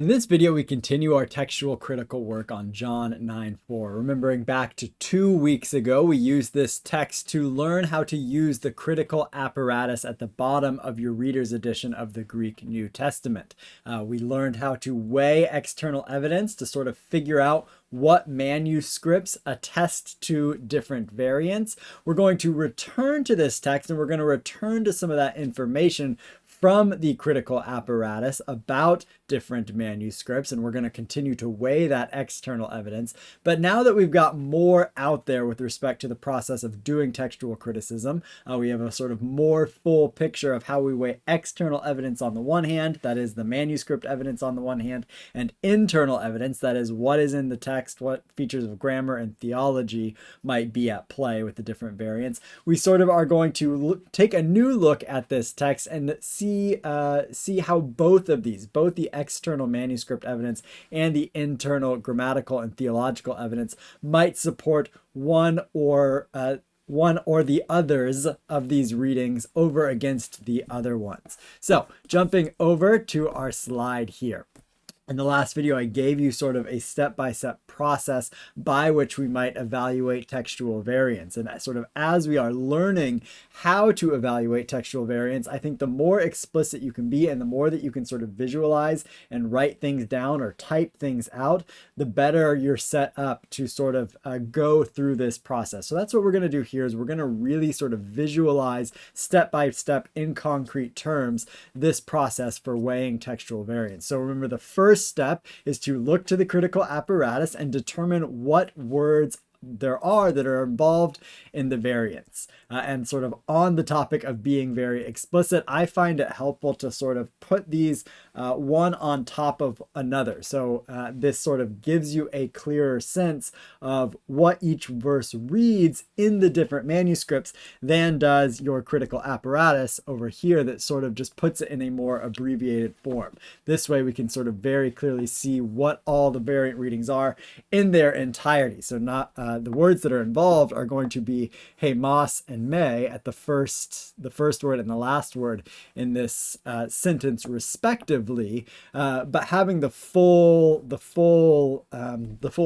In this video, we continue our textual critical work on John 9:4. Remembering back to 2 weeks ago, we used this text to learn how to use the critical apparatus at the bottom of your reader's edition of the Greek New Testament. We learned how to weigh external evidence to sort of figure out what manuscripts attest to different variants. We're going to return to this text and we're going to return to some of that information from the critical apparatus about different manuscripts, and we're going to continue to weigh that external evidence. But now that we've got more out there with respect to the process of doing textual criticism, we have a sort of more full picture of how we weigh external evidence on the one hand, that is the manuscript evidence on the one hand, and internal evidence, that is what is in the text, what features of grammar and theology might be at play with the different variants. We sort of are going to take a new look at this text and see how both of these, both the external manuscript evidence and the internal grammatical and theological evidence, might support one or the others of these readings over against the other ones. So jumping over to our slide here. In the last video, I gave you sort of a step-by-step process by which we might evaluate textual variants. And sort of as we are learning how to evaluate textual variants, I think the more explicit you can be and the more that you can sort of visualize and write things down or type things out, the better you're set up to sort of go through this process. So that's what we're going to do here is we're going to really sort of visualize step-by-step in concrete terms this process for weighing textual variants. So remember, the first step is to look to the critical apparatus and determine what words there are that are involved in the variants. And sort of on the topic of being very explicit, I find it helpful to sort of put these one on top of another. So this sort of gives you a clearer sense of what each verse reads in the different manuscripts than does your critical apparatus over here that sort of just puts it in a more abbreviated form. This way we can sort of very clearly see what all the variant readings are in their entirety. So not the words that are involved are going to be Hemos and Me at the first word and the last word in this sentence respectively, but having the full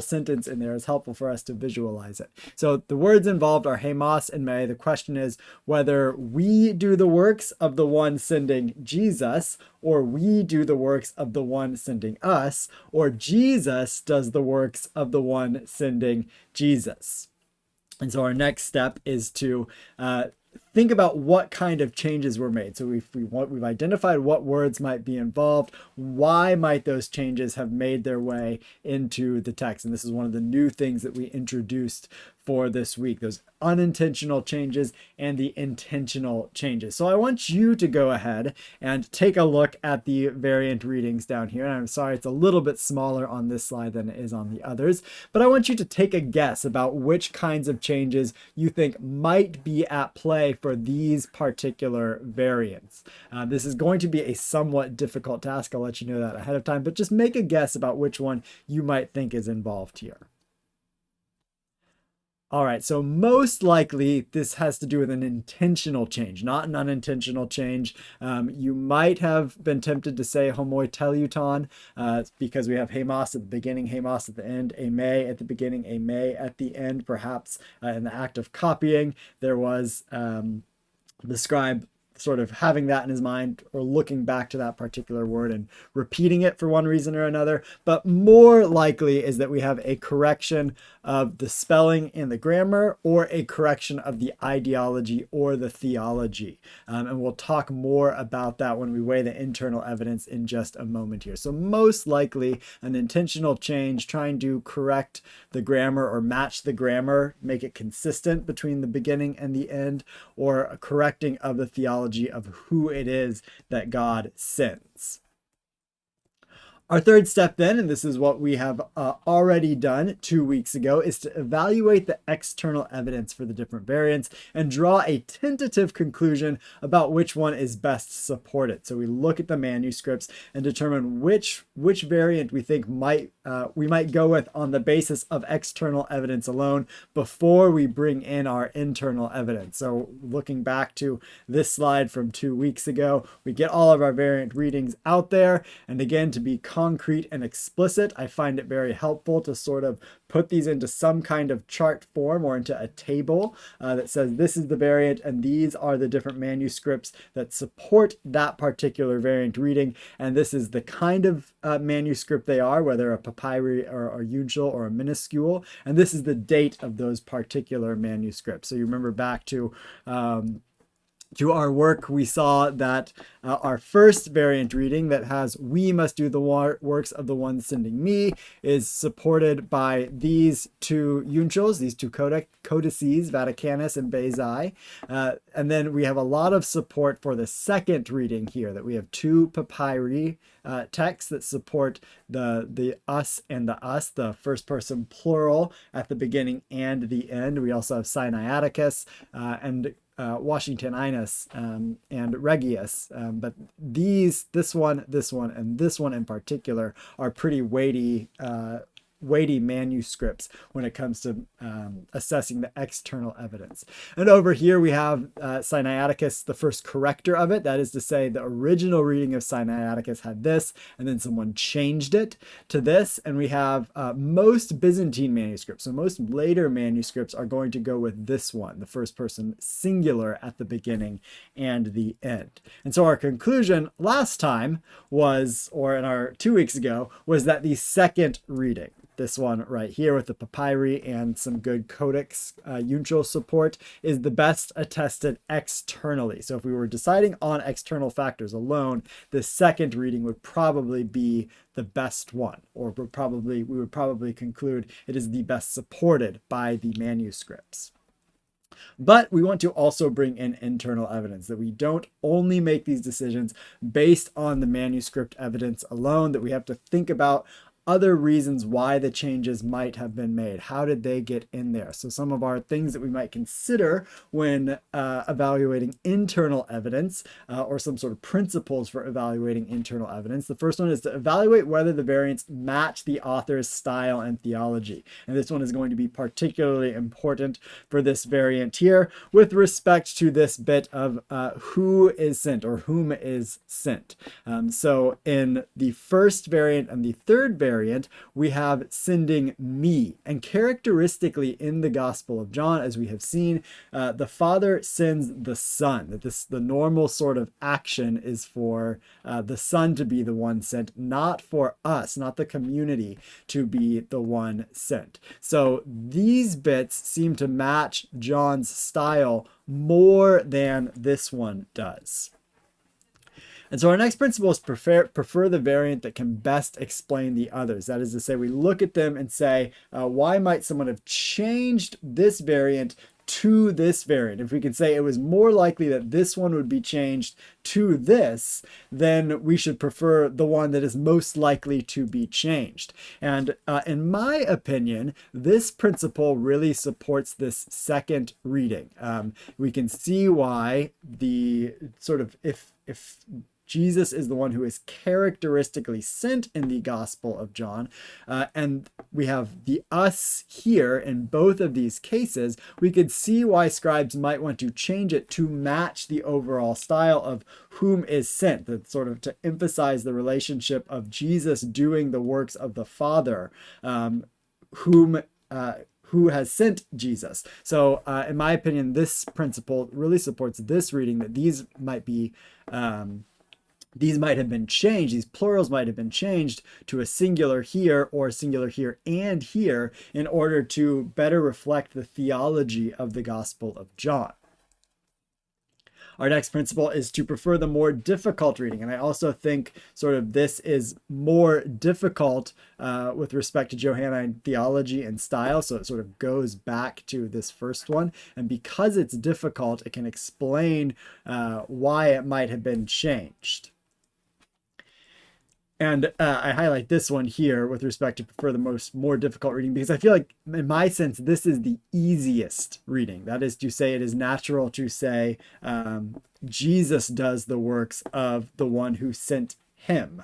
sentence in there is helpful for us to visualize it. So the words involved are Hemos and Me. The question is whether we do the works of the one sending Jesus, or we do the works of the one sending us, or Jesus does the works of the one sending Jesus. And so our next step is to think about what kind of changes were made. So we've identified what words might be involved. Why might those changes have made their way into the text? And this is one of the new things that we introduced for this week, those unintentional changes and the intentional changes. So I want you to go ahead and take a look at the variant readings down here. And I'm sorry, it's a little bit smaller on this slide than it is on the others, but I want you to take a guess about which kinds of changes you think might be at play for these particular variants. This is going to be a somewhat difficult task. I'll let you know that ahead of time, but just make a guess about which one you might think is involved here. All right, so most likely this has to do with an intentional change, not an unintentional change. You might have been tempted to say homoteleuton because we have Hemos at the beginning, Hemos at the end, ame at the beginning, ame at the end. Perhaps in the act of copying, there was the scribe sort of having that in his mind or looking back to that particular word and repeating it for one reason or another. But more likely is that we have a correction of the spelling and the grammar, or a correction of the ideology or the theology. And we'll talk more about that when we weigh the internal evidence in just a moment here. So most likely an intentional change, trying to correct the grammar or match the grammar, make it consistent between the beginning and the end, or a correcting of the theology of who it is that God sends. Our third step then, and this is what we have already done 2 weeks ago, is to evaluate the external evidence for the different variants and draw a tentative conclusion about which one is best supported. So we look at the manuscripts and determine which variant we think we might go with on the basis of external evidence alone before we bring in our internal evidence. So looking back to this slide from 2 weeks ago, we get all of our variant readings out there, and again, to be concrete and explicit. I find it very helpful to sort of put these into some kind of chart form or into a table that says this is the variant and these are the different manuscripts that support that particular variant reading. And this is the kind of manuscript they are, whether a papyri or a uncial or a minuscule. And this is the date of those particular manuscripts. So you remember back to our work, we saw that our first variant reading that has "we must do the works of the one sending me" is supported by these two uncials, these two codices, Vaticanus and Bezae. And then we have a lot of support for the second reading here, that we have two papyri texts that support the us and the us, the first person plural at the beginning and the end. We also have Sinaiticus and Washingtoninus and Regius, but this one, and this one in particular are pretty weighty manuscripts when it comes to assessing the external evidence. And over here we have Sinaiticus, the first corrector of it. That is to say, the original reading of Sinaiticus had this, and then someone changed it to this. And we have most Byzantine manuscripts, so most later manuscripts are going to go with this one, the first person singular at the beginning and the end. And so our conclusion last time was, or in our 2 weeks ago, was that the second reading, this one right here with the papyri and some good codex uncial support, is the best attested externally. So if we were deciding on external factors alone, the second reading would probably be the best one, or we would probably conclude it is the best supported by the manuscripts. But we want to also bring in internal evidence, that we don't only make these decisions based on the manuscript evidence alone, that we have to think about other reasons why the changes might have been made. How did they get in there? So some of our things that we might consider when evaluating internal evidence, or some sort of principles for evaluating internal evidence. The first one is to evaluate whether the variants match the author's style and theology. And this one is going to be particularly important for this variant here with respect to this bit of who is sent, or whom is sent. So in the first variant and the third variant, we have sending me. And characteristically in the Gospel of John, as we have seen, the Father sends the Son. That the normal sort of action is for the Son to be the one sent, not for us, not the community to be the one sent. So these bits seem to match John's style more than this one does. And so our next principle is prefer the variant that can best explain the others. That is to say, we look at them and say, why might someone have changed this variant to this variant? If we could say it was more likely that this one would be changed to this, then we should prefer the one that is most likely to be changed. And in my opinion, this principle really supports this second reading. We can see why the sort of, if Jesus is the one who is characteristically sent in the Gospel of John, and we have the us here in both of these cases, we could see why scribes might want to change it to match the overall style of whom is sent, that sort of to emphasize the relationship of Jesus doing the works of the Father, who has sent Jesus. So in my opinion, this principle really supports this reading, that these might have been changed, these plurals might have been changed to a singular here or a singular here and here in order to better reflect the theology of the Gospel of John. Our next principle is to prefer the more difficult reading. And I also think sort of this is more difficult with respect to Johannine theology and style. So it sort of goes back to this first one. And because it's difficult, it can explain why it might have been changed. And I highlight this one here with respect to prefer the more difficult reading, because I feel like, in my sense, this is the easiest reading. That is to say, it is natural to say Jesus does the works of the one who sent him.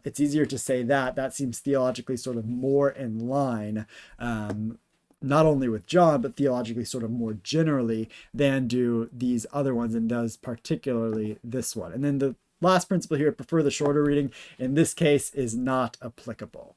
It's easier to say that. That seems theologically sort of more in line, not only with John, but theologically sort of more generally than do these other ones, and does particularly this one. And then the last principle here, prefer the shorter reading, in this case is not applicable.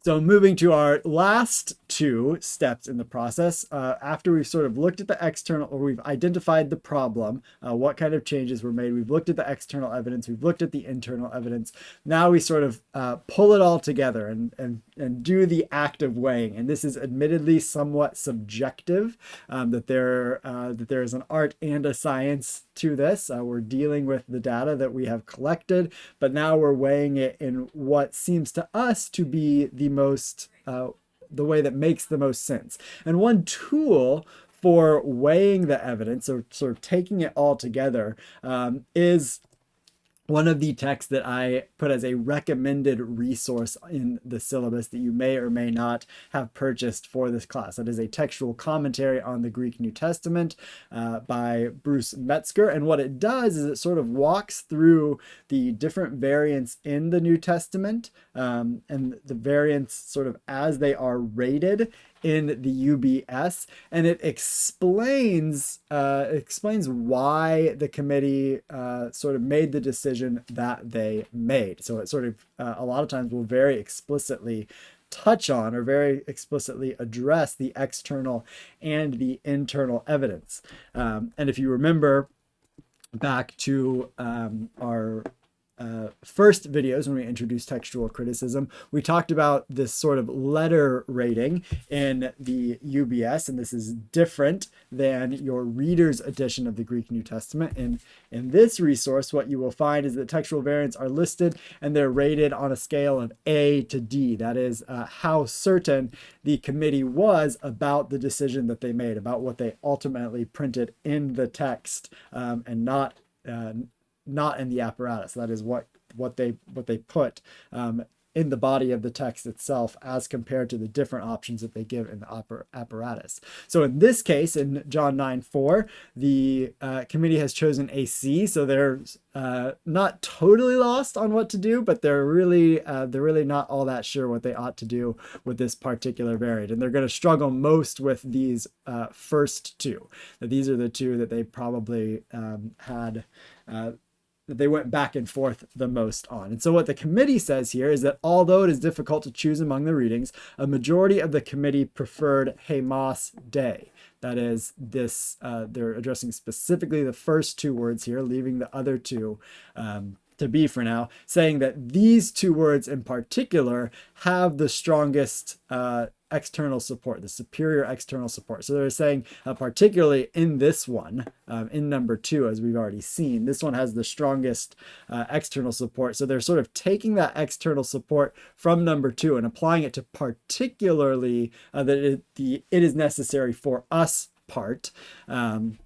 So moving to our last two steps in the process, after we've sort of looked at the external, or we've identified the problem, what kind of changes were made, we've looked at the external evidence, we've looked at the internal evidence. Now we sort of pull it all together and do the act of weighing. And this is admittedly somewhat subjective, that there is an art and a science to this. We're dealing with the data that we have collected, but now we're weighing it in what seems to us to be the way that makes the most sense. And one tool for weighing the evidence, or sort of taking it all together, is one of the texts that I put as a recommended resource in the syllabus that you may or may not have purchased for this class. That is a textual commentary on the Greek New Testament by Bruce Metzger. And what it does is it sort of walks through the different variants in the New Testament, and the variants sort of as they are rated in the UBS, and it explains why the committee sort of made the decision that they made. So it sort of a lot of times will very explicitly touch on or very explicitly address the external and the internal evidence. And if you remember back to our first videos when we introduced textual criticism, we talked about this sort of letter rating in the UBS, and this is different than your reader's edition of the Greek New Testament. And in this resource, what you will find is that textual variants are listed and they're rated on a scale of A to D. That is how certain the committee was about the decision that they made, about what they ultimately printed in the text, and not in the apparatus. That is what they put in the body of the text itself, as compared to the different options that they give in the apparatus. So in this case, in John 9:4, the committee has chosen a C. So they're not totally lost on what to do, but they're really not all that sure what they ought to do with this particular variant. And they're going to struggle most with these first two. These are the two that they probably had that they went back and forth the most on. And so what the committee says here is that although it is difficult to choose among the readings, a majority of the committee preferred Hamas Day. That is, this they're addressing specifically the first two words here, leaving the other two to be for now, saying that these two words in particular have the strongest external support, the superior external support. So they're saying, particularly in this one, in number 2, as we've already seen, this one has the strongest external support. So they're sort of taking that external support from number 2 and applying it to particularly that it is necessary for us part. And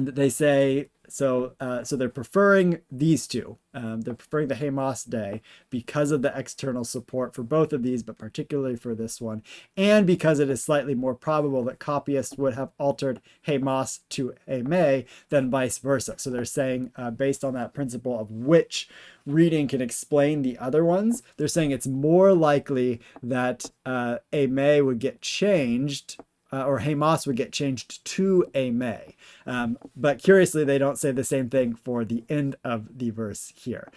they say, so they're preferring these two. They're preferring the Hamas Day because of the external support for both of these, but particularly for this one, and because it is slightly more probable that copyists would have altered Hamas to Ame than vice versa. So they're saying, based on that principle of which reading can explain the other ones, they're saying it's more likely that Ame would get changed, or Hamas would get changed to Ame. But curiously, they don't say the same thing for the end of the verse here,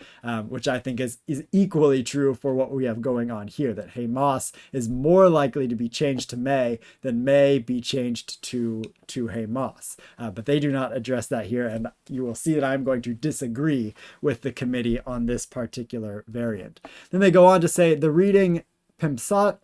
which I think is equally true for what we have going on here, that Hamas is more likely to be changed to May than May be changed to Hamas. But they do not address that here, and you will see that I'm going to disagree with the committee on this particular variant. Then they go on to say the reading Pimpsantos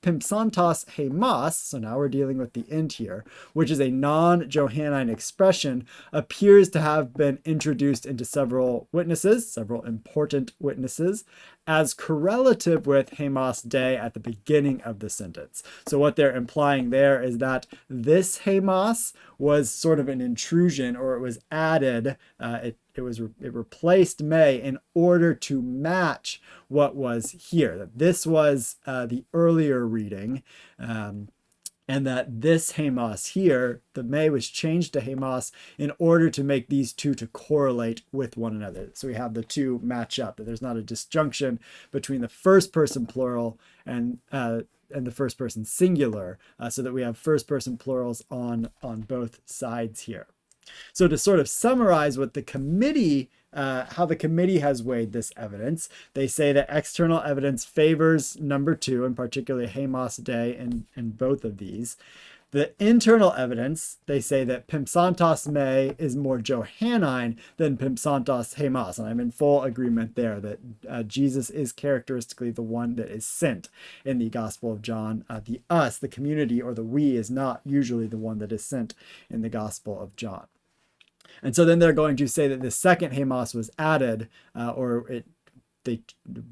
Hamas, so now we're dealing with the end here, which is a non-Johannine expression, appears to have been introduced into several important witnesses, as correlative with Hamas Day at the beginning of the sentence. So what they're implying there is that this Hamas was sort of an intrusion, or it was added, it replaced May in order to match what was here. That this was the earlier reading, and that this Hamas here, the May, was changed to Hamas in order to make these two to correlate with one another. So we have the two match up, that there's not a disjunction between the first person plural and the first person singular, so that we have first person plurals on both sides here. So to sort of summarize what the committee, how the committee has weighed this evidence, they say that external evidence favors number 2, and particularly Hamas Dei in both of these. The internal evidence, they say that Pimsantos Me is more Johannine than Pimsantos Hamas. And I'm in full agreement there that Jesus is characteristically the one that is sent in the Gospel of John. The us, the community, or the we is not usually the one that is sent in the Gospel of John. And so then they're going to say that the second Hamas was added, the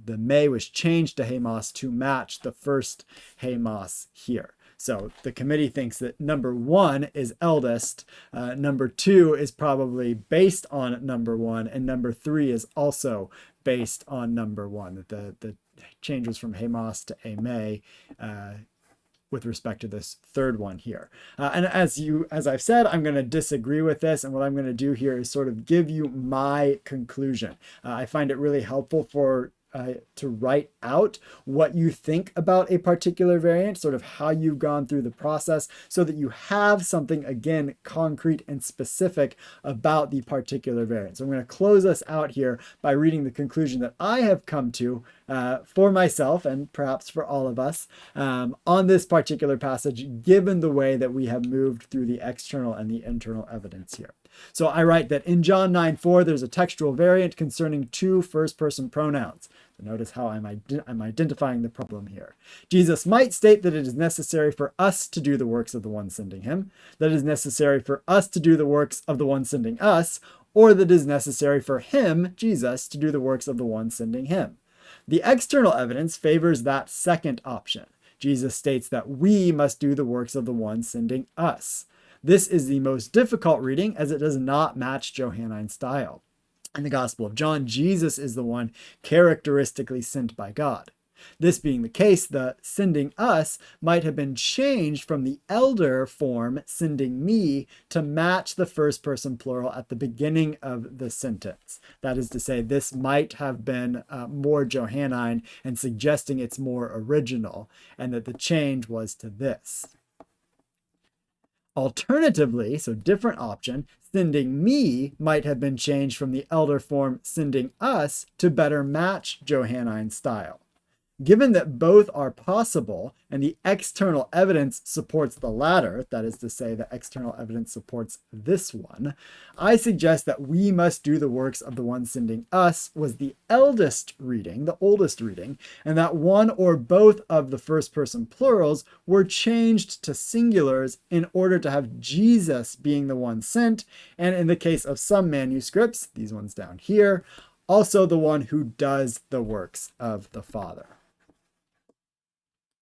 Me was changed to Hamas to match the first Hamas here. So the committee thinks that number 1 is eldest, number 2 is probably based on number 1, and number 3 is also based on number 1, that the change was from Hamas to Ame with respect to this third one here. And as I've said, I'm going to disagree with this, and what I'm going to do here is sort of give you my conclusion. I find it really helpful to write out what you think about a particular variant, sort of how you've gone through the process, so that you have something, again, concrete and specific about the particular variant. So I'm going to close us out here by reading the conclusion that I have come to for myself, and perhaps for all of us, on this particular passage, given the way that we have moved through the external and the internal evidence here. So I write that in John 9:4, there's a textual variant concerning 2 first-person pronouns. So notice how I'm identifying the problem here. Jesus might state that it is necessary for us to do the works of the one sending him, that it is necessary for us to do the works of the one sending us, or that it is necessary for him, Jesus, to do the works of the one sending him. The external evidence favors that second option. Jesus states that we must do the works of the one sending us. This is the most difficult reading, as it does not match Johannine style. In the Gospel of John, Jesus is the one characteristically sent by God. This being the case, the sending us might have been changed from the elder form, sending me, to match the first person plural at the beginning of the sentence. That is to say, this might have been more Johannine and suggesting it's more original, and that the change was to this. Alternatively, so different option, sending me might have been changed from the elder form sending us to better match Johannine style. Given that both are possible and the external evidence supports the latter, that is to say, the external evidence supports this one, I suggest that we must do the works of the one sending us was the eldest reading, the oldest reading, and that one or both of the first person plurals were changed to singulars in order to have Jesus being the one sent, and in the case of some manuscripts, these ones down here, also the one who does the works of the Father.